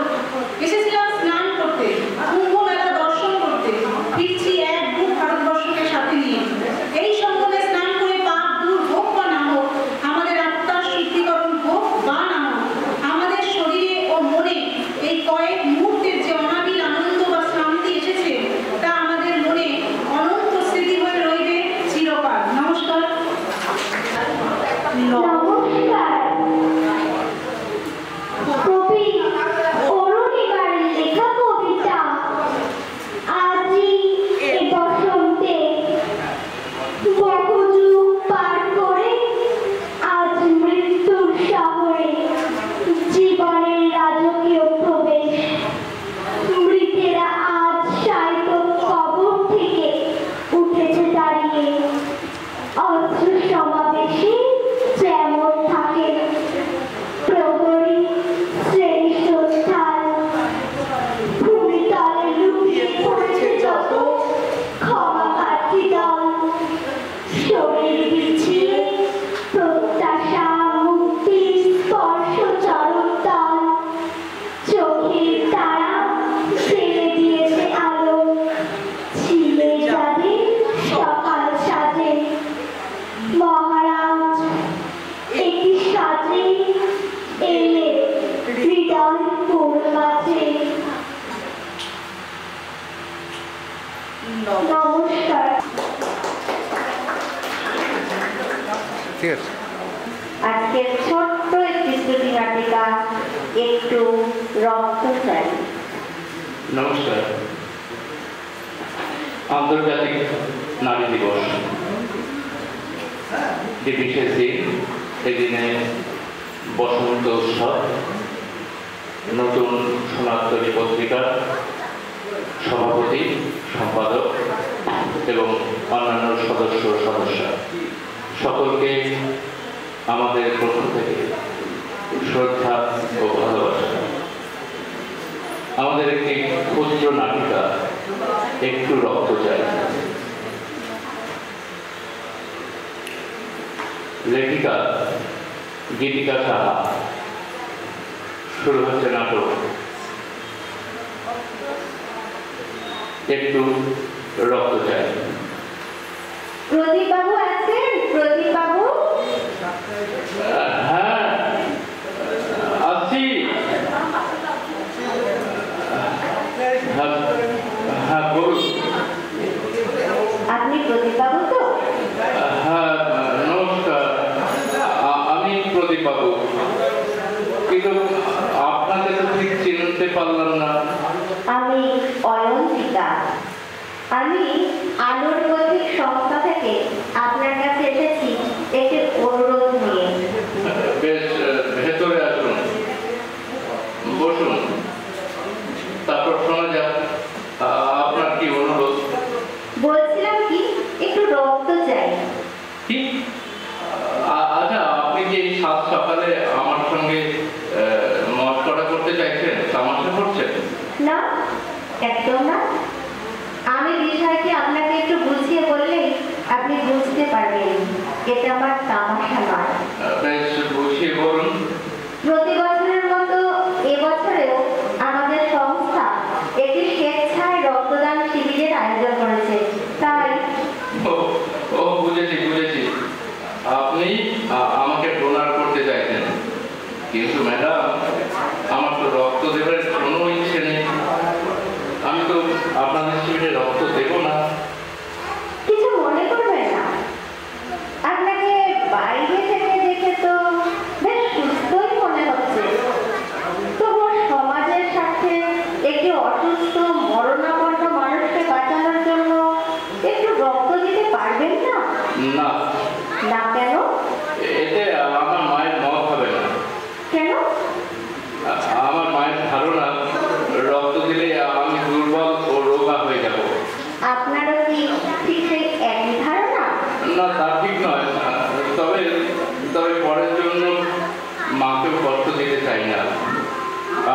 এসেছিলাম স্নান করতে, কুম্ভ মেলা দর্শন করতে, ফিরছি এক বুক ভারতবর্ষকে সাথে নিয়ে। এই সঙ্গমে স্নান করে পাপ দূর হোক বা না হোক, আমাদের আত্মার শুদ্ধিকরণ হোক বা না হোক, আমাদের শরীরে ও মনে এই কয়েক মুহূর্তের যে অনাবিল আনন্দ বা শান্তি এসেছে তা আমাদের মনে অনন্ত স্মৃতি হয়ে রইবে চিরকাল। নমস্কার। নমস্কার। কবি অরুণিমার লেখা কবিতা আজই এ বসন্তে বহুযুগ পার করে আজ মৃত্যুর শহরে জীবনের রাজকীয় প্রবেশ। মৃতেরা আজ সাহিত্য কবর থেকে উঠেছে দাঁড়িয়ে। অশ্রু সমাবেশে যেমন থাকে প্রহরী শ্রেষ্ঠ স্থান, ভূমিতলে লুটিয়ে পড়েছে যত ক্ষমা প্রার্থী দল। শরীর বিছিয়ে প্রত্যাশা মুক্তি স্পর্শ চরণ তল। চোখের তারা ফেলে দিয়েছে আলো, ছিলে যাদের সকাল সাজে। মহারাজ একটি সাজে এলে হৃদয় পূর্ণাচে। নমস্কার। ঠিক আছে। আজকের ছোট্ট একটি শ্রুতি নাটিকা একটু রক্ত চাই। নমস্কার। আন্তর্জাতিক নারী দিবস যে বিশেষ দিন, এদিনে বসন্ত উৎসব, নতুন সোনারতরী পত্রিকার সভাপতি, সম্পাদক এবং অন্যান্য সদস্যরা সকলকে আমাদের পক্ষ থেকে শ্রদ্ধা ও ভালোবাসা। আমাদের একটি ক্ষুদ্র নাটিকা একটু রক্ত চাই। লেখিকা গীতিকা সাহা। শুরু হচ্ছে নাটক একটু রক্ত চাই। প্রদীপ বাবু আছেন? প্রদীপ বাবু? হ্যাঁ আছি। হ্যাঁ বলুন। আপনি প্রদীপ বাবু তো? হ্যাঁ নমস্কার, আমি প্রদীপ বাবু, কিন্তু আপনাকে তো ঠিক চিনতে পারলাম না। আমি অয়ন্তিকা। আমি আলোর পথিক সংস্থা থেকে আপনার কাছে এসেছি একটি অনুরোধ নিয়ে। বেশ, ভেতরে আসুন, বসুন, তারপর শোনা যাক আপনার কি অনুরোধ। বলছিলাম কি, একটু রক্ত চাই। কি? আচ্ছা, আপনি কি এই সাত সকালে আমার সঙ্গে মস্করা করতে চাইছেন, তামাশা করছেন? না, একদম না। আমি বিষয়টি আপনাকে একটু বুঝিয়ে বললেই আপনি বুঝতে পারবেন এটা আমার তামাশা কিন্তু ম্যাডাম, আমার তো রক্ত দেবার কোনো ইচ্ছে নেই। আমি তো আপনাদের শিবিরে রক্ত দেব না। কিছু মনে করবেন না, আপনাকে বাইরে থেকে দেখে তো বেশ সুস্থই মনে হচ্ছে। তবুও সমাজের সাথে একটি অসুস্থ মরণাপন্ন মানুষকে বাঁচানোর জন্য একটু রক্ত দিতে পারবেন না? না। না কেন? এতে আমার মায়ের মত হবে না। কেন? আমার মায়ের ধারণা রক্ত দিলে আমি দুর্বল ও রোগা হয়ে যাব। আপনারও কি ঠিক সেই একই ধারণা? না, তা ঠিক নয়। তবে তবে পরের জন্য মাকেও কষ্ট দিতে চাই না,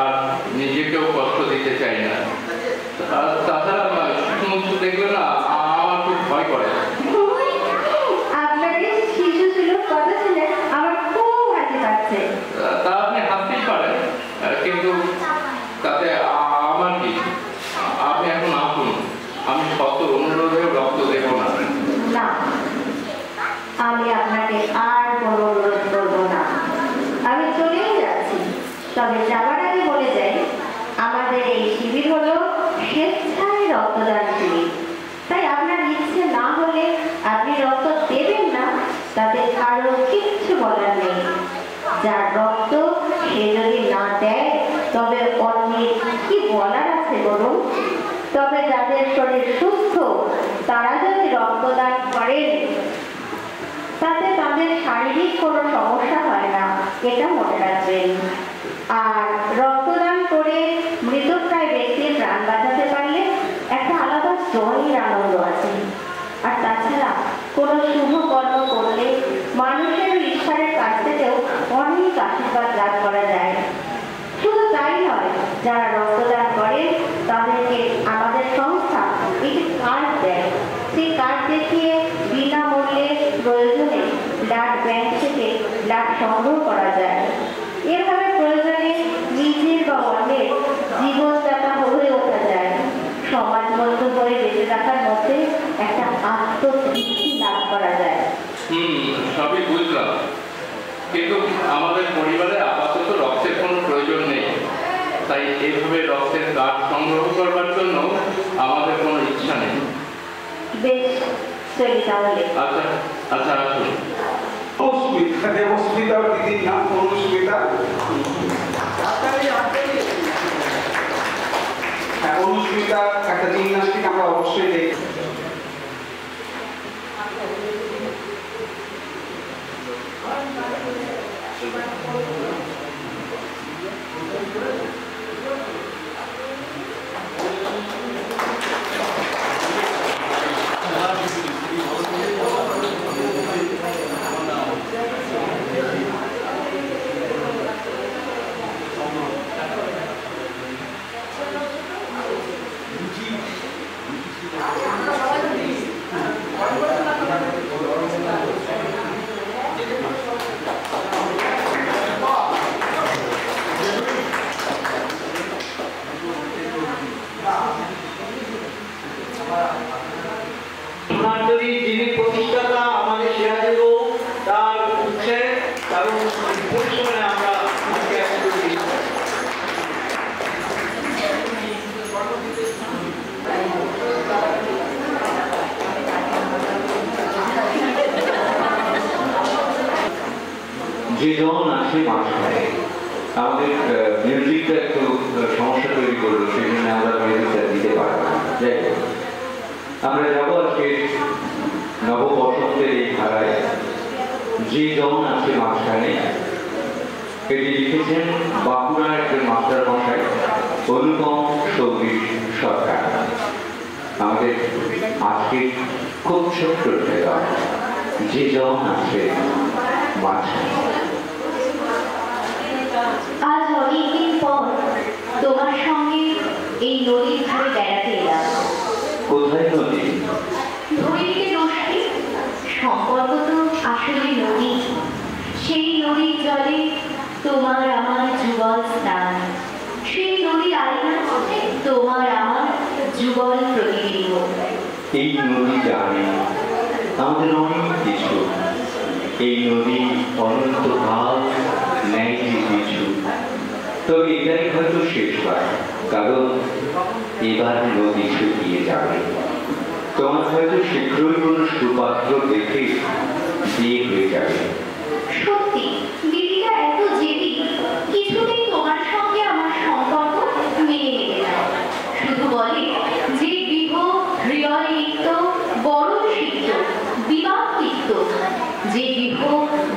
আর নিজেকেও কষ্ট দিতে চাই না। আর তাছাড়া মুখ দেখলে না আমার খুব ভয় করে। আপনার এই শিশু সুলভ কথা শুনে আমার খুব হাসি পাচ্ছে। তা আপনি হাসতেই পারেন, কিন্তু তাতে আমার কি? আপনি এখন আসুন, আমি শত অনুরোধেও রক্ত দেব না। না, আমি আপনাকে আর কোনো অনুরোধ করবো না। আমি চলেই যাচ্ছি। তবে যাবার আগে বলে যাই, আমাদের এই শিবির হলো স্বেচ্ছায় রক্তদান শিবির। তাই আপনার ইচ্ছে না হলে আপনি রক্ত দেবেন না, তাতে কারো কিচ্ছু বলার নেই। যার রক্ত সে যদি না দেয় তবে অন্যের কি বলার আছে বলুন? তবে যাদের শরীর সুস্থ তারা যদি রক্তদান করেন তাতে তাদের শারীরিক কোনো সমস্যা হয় না, এটা মনে রাখবেন। আর রক্তদান করে মৃতপ্রায় ব্যক্তির প্রাণ বাঁচাতে পারলে একটা আলাদা জয়ের আনন্দ আছে। আর তাছাড়া কোনো শুভ কর্ম করলে মানুষের ঈশ্বরের কাছ থেকেও অনেক আশীর্বাদ লাভ করা যায়। শুধু তাই নয়, যারা রক্তদান করে তাদেরকে আমাদের সংস্থা একটি কার্ড দেয়। সেই কার্ড দেখিয়ে বিনামূল্যে প্রয়োজনে ব্লাড ব্যাংক থেকে ব্লাড সংগ্রহ করা যায়। এভাবে প্রয়োজনে নিজের বা অন্যের জীবনযাত্রা হয়ে ওঠা যায়। সমাজবদ্ধ হয়ে বেঁচে থাকার মধ্যে একটা আত্মতৃপ্তি লাভ করা যায়। সবই বুঝলাম, কিন্তু আমাদের পরিবারে আপাতত রক্তের কোনো প্রয়োজন নেই। তাই এইভাবে রক্তের কার্ড সংগ্রহ করবার জন্য আমাদের কোনো ইচ্ছা নেই। বেশ, চলি তাহলে। আচ্ছা আচ্ছা, আসুন। অনুস্মিতা, দেবস্মিতা দিদির নাম অনুস্মিতা। অনুস্মিতা একটা জিমনাস্টিক আমরা অবশ্যই দেখি। যিনি প্রতিষ্ঠাতা আমাদের সিরাজুল তার উৎসে কারণ পরিশ্রমে আমরা যে যেমন আসে মানুষ হয়। আমাদের মিউজিকটা একটু সমস্যা তৈরি করলো, সেই জন্য আমরা মিউজিকটা দিতে পারবো না। যাই হোক, আমরা যাবো আজকে নব বসন্তের এই ধারায় যে যেমন আসে মাঝখানে। এটি লিখেছেন বাঁকুড়ার একজন মাস্টার মশাই অনুপম সৌরিশ সরকার। আমাদের আজকে খুব ছোট্ট যে যেমন আসে মাঝখানে। আজ অনেকদিন পর তোমার সঙ্গে এই নদীর ধারে বেড়াতে এলাম। কোথায় নদী? ধরে নিতে নষ্টি সম্পর্ক তো আসলে নদী। সেই নদীর জলে তোমার আমার যুগল স্নান, সেই নদীর আয়না তোমার আমার যুগল প্রতিবিম্ব। এই নদী জানে আমাদের অনেক কিছু। এই নদী অনন্তকাল নেই কিছু। তবে এটাই হয়তো শেষবার, কারণ এবার নদী শুকিয়ে যাবে। তোমার হয়তো শীঘ্রই কোনো সুপাত্র দেখে বিয়ে হয়ে যাবে। সত্যি দিদিটা এত জেদি, কিছুতেই তোমার সঙ্গে আমার সম্পর্ক মেনে নেবে না। শুধু বলে যে বিহ হৃদয় লিপ্ত বড় সিক্ত বিবাহিত, যে বিহ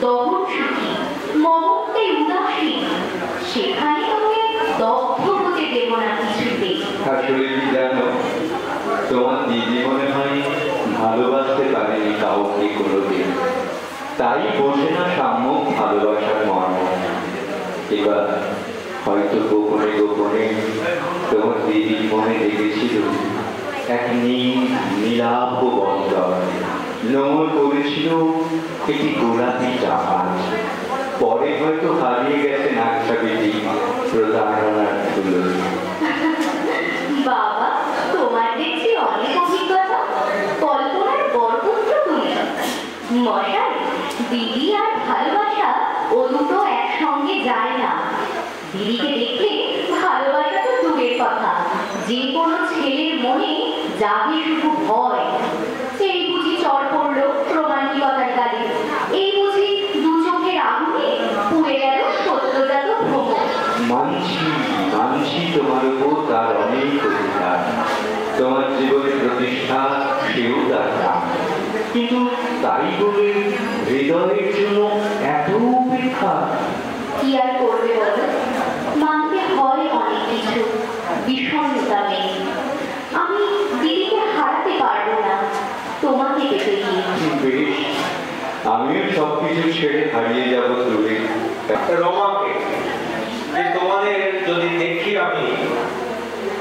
দহন সুখী মমত্বে উদাসীন, সেখানে তোকে দগ্ধ হতে দেব না কিছুতে। আসলে কি জানো, তোমার দিদি মনে হয় ভালোবাসতে পারেনি কাউকে কোনোদিন, তাই বোঝে না সাম্যক ভালোবাসার মর্ম। এবার হয়তো গোপনে গোপনে তোমার দিদির মনে লেগেছিল এক নীলাভ বন্দর, নোংর করেছিল একটি গোলাপি জাহাজ। পরে হয়তো হারিয়ে গেছে নাকছাবিটি প্রতারণার ধুলো। বাবা, তোমার দেখছি অনেক অভিজ্ঞতা, কল্পনার বরপুত্র তুমি। মশাই, দিদি আর ভালোবাসা ও দুটো একসঙ্গে যায় না। দিদিকে দেখলে ভালোবাসা তো দূরের কথা, যে কোনো ছেলের মনে জাগে শুধু ভয়। এই বুঝি চর পড়লো রোমান্টিকতার কালে, এই বুঝি দু চোখের আগুনে পুড়ে গেল সত্যজাত ভ্রমণ। মানছি তোমার উপর তার অনেক অধিকার, তোমার জীবনের প্রতিষ্ঠা সেও তার দাম, কিন্তু তাই বলে হৃদয়ের জন্য এত উপেক্ষা। কি আর করবে বলো, মানতে হয় অনেক কিছু, বিষণ্ণতা নেই। আমি দিদিকে হারাতে পারবো না, তোমাকে পেতে গিয়ে। বেশ, আমিও সবকিছু ছেড়ে হারিয়ে যাবো দূরে। রমাকে যে তোমাদের যদি দেখি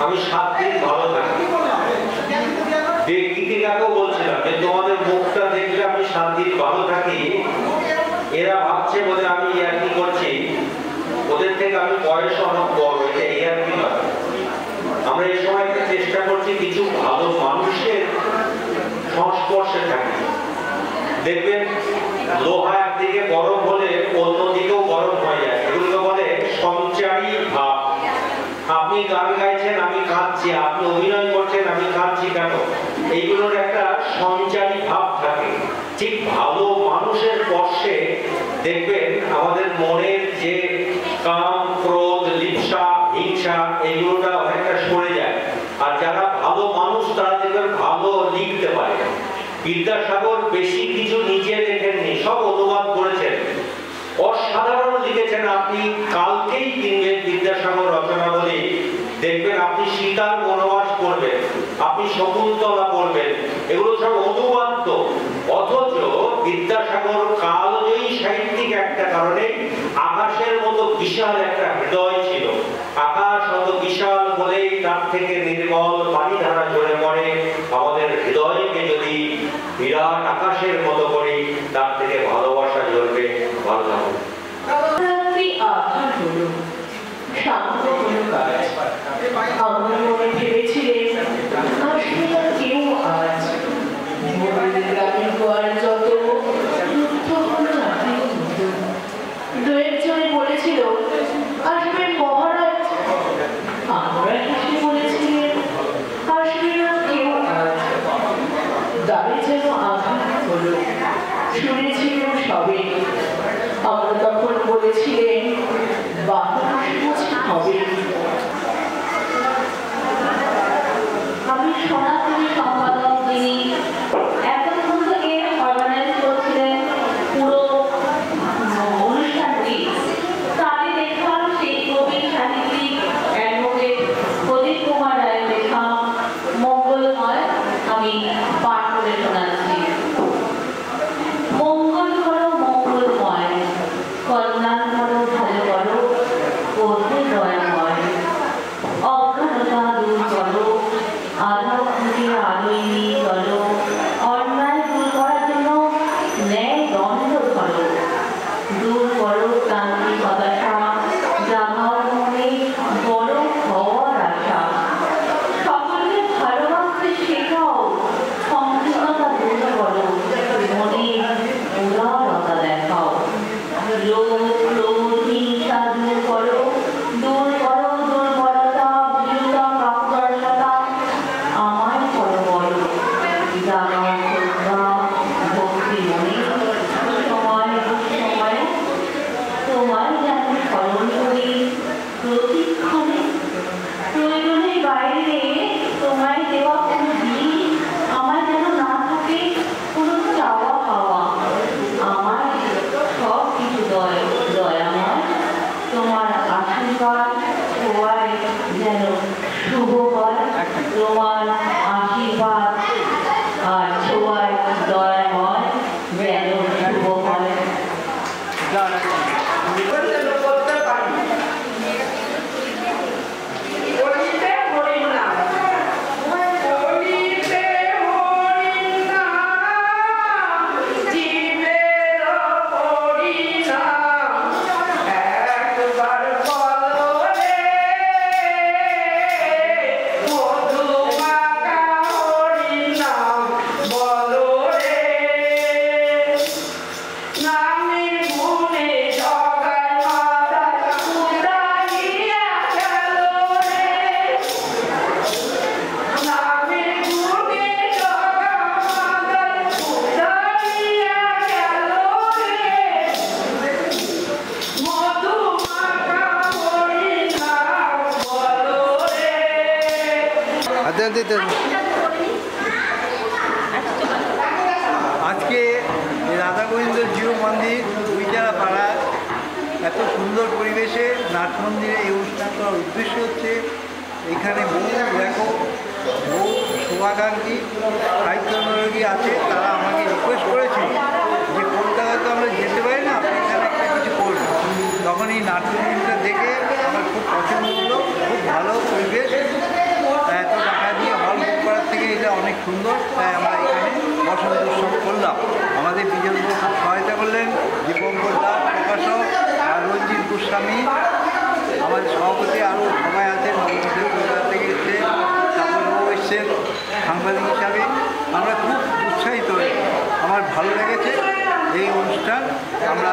আমি 7 দিন ভালো থাকি। গীতিকাকেও বলছিলাম যে তোমাদের মুখটা দেখলে আমি 7 দিন ভালো থাকি। এরা ভাবছে বোধহয় আমি ইয়ার্কি করছি, ওদের থেকে আমি বয়স অনেক বড়, এটা ইয়ার্কি নয়। আমরা এই সময় চেষ্টা করছি কিছু ভালো মানুষের সংস্পর্শে থাকি। দেখবেন লোহা একদিকে গরম হলে অন্যদিকেও গরম হয়ে যায়, এগুলোকে বলে সঞ্চারী ভাব। আপনি গান গাইছেন, আমি কাঁদছি, আপনি অভিনয় করছেন, আমি কাঁদছি কেন? এইগুলোর একটা সঞ্চারী ভাব থাকে। ঠিক ভালো মানুষের স্পর্শে দেখবেন আমাদের মনের যে কাম, ক্রোধ, লিপ্সা, হিংসা এইগুলোটা অনেকটা সরে যায়। আর যারা ভালো মানুষ তারা দেখবেন ভালো লিখতে পারে। বিদ্যাসাগর বেশি কিছু নিজে লেখেননি, সব অনুবাদ করেছেন, অসাধারণ লিখেছেন। আপনি কালকেই কিনবেন বিদ্যাসাগর রচনাবলী, দেখবেন আপনি সীতার বনবাস করবেন, আপনি শকুন্তলা পড়বেন, এগুলো সব অনুবাদ। অথচ বিদ্যাসাগর কালজয়ী সাহিত্যিক একটা কারণে আকাশের মতো বিশাল একটা হৃদয় ছিল। আকাশ অত বিশাল বলেই তার থেকে নির্মল পানি ধারা ঝরে পড়ে। আমাদের হৃদয়কে যদি বিরাট আকাশের মতো করি, তার থেকে ভালোবাসা ঝরবে। ভালো থাকুন। আমার মনে ভেবেছিলেন আসলে কেউ আজ গ্রামের গোয়ার যত যুদ্ধ হলো দু একজনে বলেছিল আসবেন মহারাজ, আমরা হেসে বলেছিলেন আসবে না কেউ আজ। দ্বারে যেন আঘাত হলো, শুনেছিলেন সবে, আমরা তখন বলেছিলেন বাতাস হবে। আমি সনাতনী সম্পাদক যিনি এতক্ষণ থেকে অর্গানাইজ করছিলেন পুরো অনুষ্ঠানটি, তারই দেখলাম সেই প্রবীণ সাহিত্যিক অ্যাডভোকেট প্রদীপ কুমার রায়ের লেখা মঙ্গলময় আমি পাঠ করে শোনাচ্ছি। মঙ্গল করো মঙ্গলময়, কল্যাণ করো ভালো করো, করবে দয়াময়। পরিচয়টা আজকে রাধা গোবিন্দ জিউ মন্দির উইচারা পাড়া এত সুন্দর পরিবেশে নাট মন্দিরে এই অনুষ্ঠান করার উদ্দেশ্য হচ্ছে এখানে বহু লেখক বহু শুভাকাঙ্ক্ষী সাহিত্যানুরাগী আছে, তারা আমাকে রিকোয়েস্ট করেছিল যে কলকাতায় তো আমরা যেতে পারি না, আপনি এখানে একটা কিছু করবেন। তখন এই নাট মন্দিরটা দেখে আমার খুব পছন্দ হলো, খুব ভালো পরিবেশ, এত টাকা দিয়ে হল বুক করার থেকে এটা অনেক সুন্দর, তাই আমরা এখানে বসন্ত উৎসব করলাম। আমাদের বিজয় খুব সহায়তা করলেন, দীপঙ্কর দাস প্রকাশক আর রঞ্জিত গোস্বামী, আমাদের সভাপতি আরও সবাই আছেন, কলকাতা থেকে এসছে, তারপর ও এসছেন সাংবাদিক হিসাবে। আমরা খুব উৎসাহিত হয়েছি, আমার ভালো লেগেছে এই অনুষ্ঠান। আমরা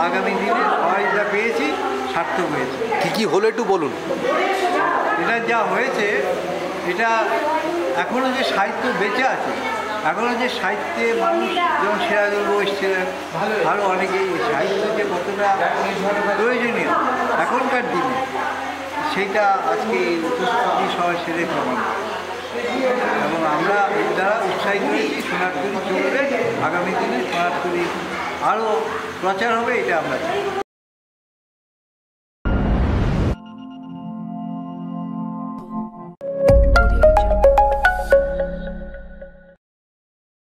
আগামী দিনে সহায়তা পেয়েছি, সার্থক হয়েছে। কী কী হলো একটু বলুন। এটা যা হয়েছে, এটা এখনও যে সাহিত্য বেঁচে আছে, এখনও যে সাহিত্যে মানুষ যেমন সিরাজুল এসেছিলেন, আরও অনেকেই সাহিত্য যে কতটা প্রয়োজনীয় এখনকার দিনে, সেইটা আজকে উপস্থিতি সবাই সেরে প্রমাণ। এবং আমরা এর দ্বারা উৎসাহিত হয়েছি, সোনারতরী চলবে, আগামী দিনে সোনারতরী আরও প্রচার হবে, এটা আমরা চাই।